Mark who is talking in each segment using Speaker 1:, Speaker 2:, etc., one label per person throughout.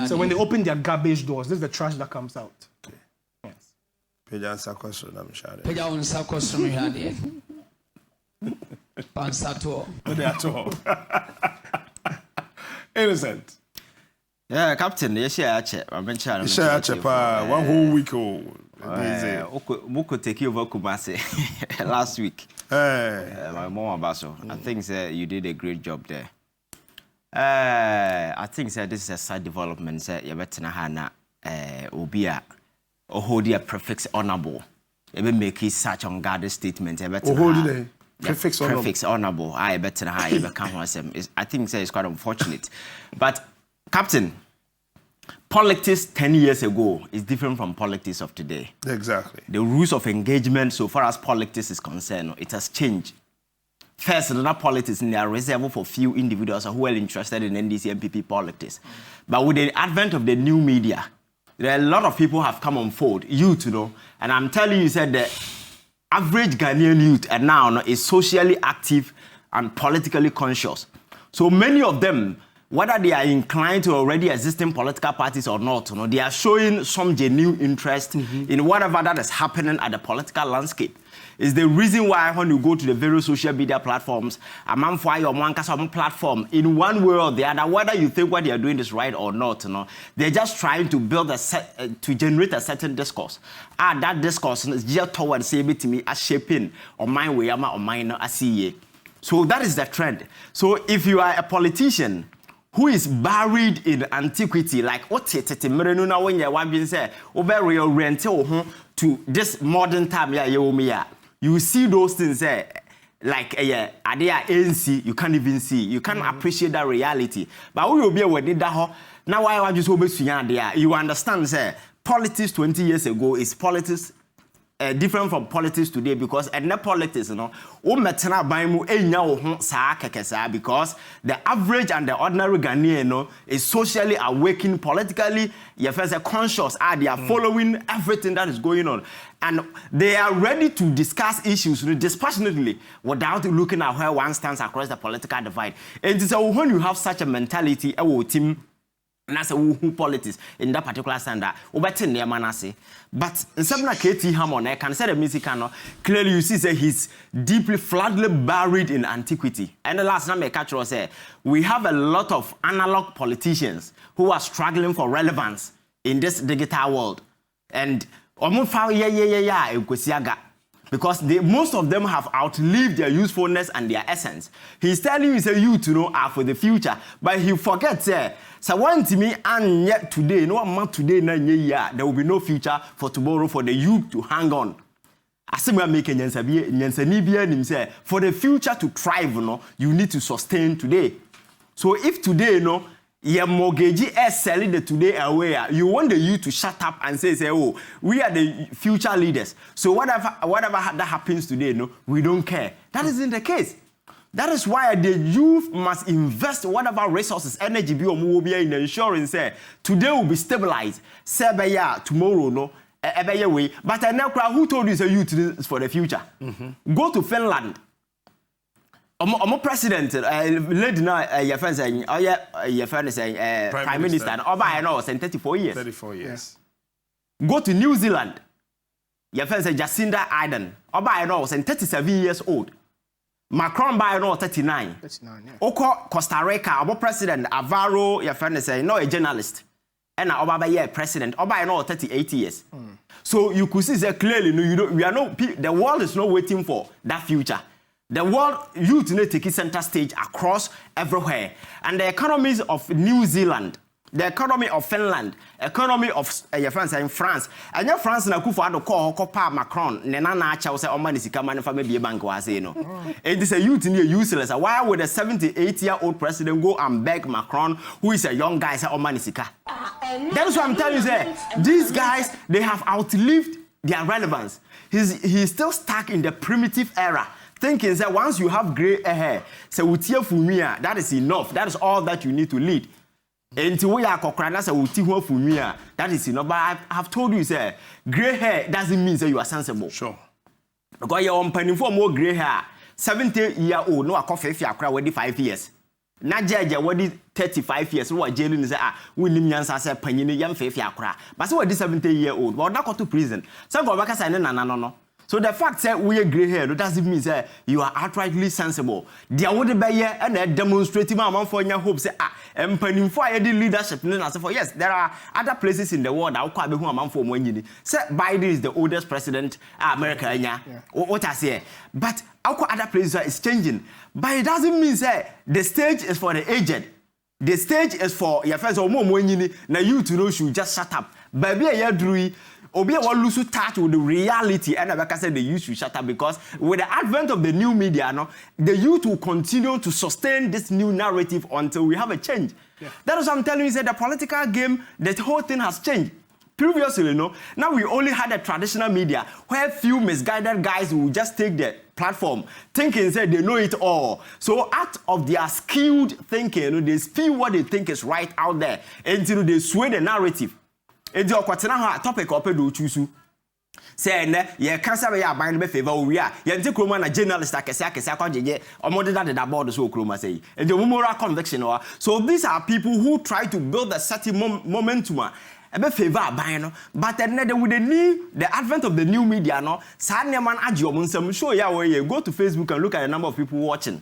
Speaker 1: So when they open their garbage doors, this is the trash that comes out. Yes.
Speaker 2: Innocent.
Speaker 3: Yeah, Captain, you share a
Speaker 2: share one whole week old.
Speaker 3: Moko take you over Kumasi last week. My mom Abaso. I think you did a great job there. I think this is a side development. You better na Obia or hold your prefix honorable. You make it such unguarded statement. Prefix honorable. I better na you become one. I think it's quite unfortunate, but Captain. Politics 10 years ago is different from politics of today.
Speaker 2: Exactly.
Speaker 3: The rules of engagement, so far as politics is concerned, it has changed. First, the politics they are reserved for few individuals who are interested in NDC and PP politics. But with the advent of the new media, there are a lot of people have come on board, youth, and I'm telling you, said the average Ghanaian youth and now is socially active and politically conscious. So many of them, whether they are inclined to already existing political parties or not, they are showing some genuine interest in whatever that is happening at the political landscape. It's the reason why when you go to the various social media platforms, a man for your platform, in one way or the other, whether you think what they are doing is right or not, they're just trying to build to generate a certain discourse. That discourse is just towards say to me as shaping or my way or mine as see. So that is the trend. So if you are a politician who is buried in antiquity, like what when you want to say, to this modern time, you see those things like ANC, you can't even see, you can't appreciate that reality. But we will be aware that now why I just you understand, say, politics 20 years ago is politics. Different from politics today because in politics, because the average and the ordinary Ghanaian is socially awakened politically. They are conscious. They are following everything that is going on, and they are ready to discuss issues dispassionately without looking at where one stands across the political divide. And so when you have such a mentality, team. And that's who politics in that particular standard. But in something like KT Hammond, I can say the music clearly you see that he's deeply, floodly buried in antiquity. And the last time I catch was we have a lot of analog politicians who are struggling for relevance in this digital world. And because most of them have outlived their usefulness and their essence. He's telling you, say, you to know are for the future, but he forgets, so one to me, and yet today, no amount today, there will be no future for tomorrow for the youth to hang on. As we are making for the future to thrive, you need to sustain today. So if today, your mortgagee is selling the today away. You want the youth to shut up and say, oh, we are the future leaders. So whatever that happens today, we don't care. That isn't the case. That is why the youth must invest whatever resources, energy, in ensuring today will be stabilized. Tomorrow, but I know who told you the youth is for the future. Go to Finland. I'm president, lady now, your friend saying, your friend saying, Prime Minister, and I know, 34 years.
Speaker 2: 34 years.
Speaker 3: Go to New Zealand. Your friend say Jacinda Ardern, I know, 37 years old. Macron by now 39.
Speaker 1: 39, yeah.
Speaker 3: Oko Costa Rica, our president, Alvaro, your friend say, no, a journalist. And our president, I know 38 years. So you could see that clearly, the world is not waiting for that future. The world youth need to take center stage across everywhere. And the economies of New Zealand, the economy of Finland, economy of France and France. And your France na kufu ado call Macron, nena na acha say omani sika man fa maybe bank wa say no. It is a youth near useless. Why would a 78-year-old president go and beg Macron, who is a young guy, say omani sika? That is what I'm telling you, these guys, they have outlived their relevance. He's still stuck in the primitive era. Thinking that once you have gray hair, that is enough. That is all that you need to lead. Until we are that is enough. But I have told you, sir, gray hair doesn't mean that you are sensible.
Speaker 2: Sure.
Speaker 3: Because you're on penny for more gray hair. 70-year-old, no, I coffee if you are already 5 years. na judge what 35 years what jail ni say we nim nyansa say panyini yam fefe akora but say what 70-year-old but that go to prison say go back say na no. So the fact that we are grey hair doesn't mean that you are outrightly sensible. There would be here and demonstrating my man for your hope say and penning for the leadership. Yes, there are other places in the world that will be who a man for one year. Say Biden is the oldest president America. What I say, but other places is changing. But it doesn't mean that the stage is for the aged. The stage is for your friends or more when now you to know should just shut up. Baby, a drew. Obi a want lose touch with the reality, and like I said, the youth should shut up because with the advent of the new media, the youth will continue to sustain this new narrative until we have a change. Yeah. That is what I'm telling you. The political game, the whole thing has changed. Previously, now we only had a traditional media where few misguided guys will just take the platform thinking say they know it all. So out of their skilled thinking, they spew what they think is right out there until they sway the narrative. Edi okwatena ha topic opedo chusu say ne ye cancer be aban be favor we a ye nti kroma na journalist akese akwajeje omodeda de board so kroma say edi moral conviction wa. So these are people who try to build a certain momentum ebe favor aban no but then with the advent of the new media no sa ne man age omonsam show ya we go to Facebook and look at the number of people watching.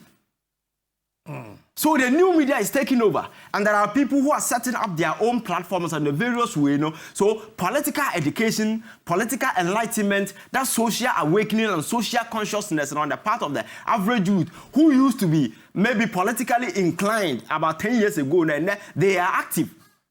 Speaker 3: So the new media is taking over, and there are people who are setting up their own platforms in the various ways. So political education, political enlightenment, that social awakening and social consciousness on the part of the average youth who used to be maybe politically inclined about 10 years ago, and they are active.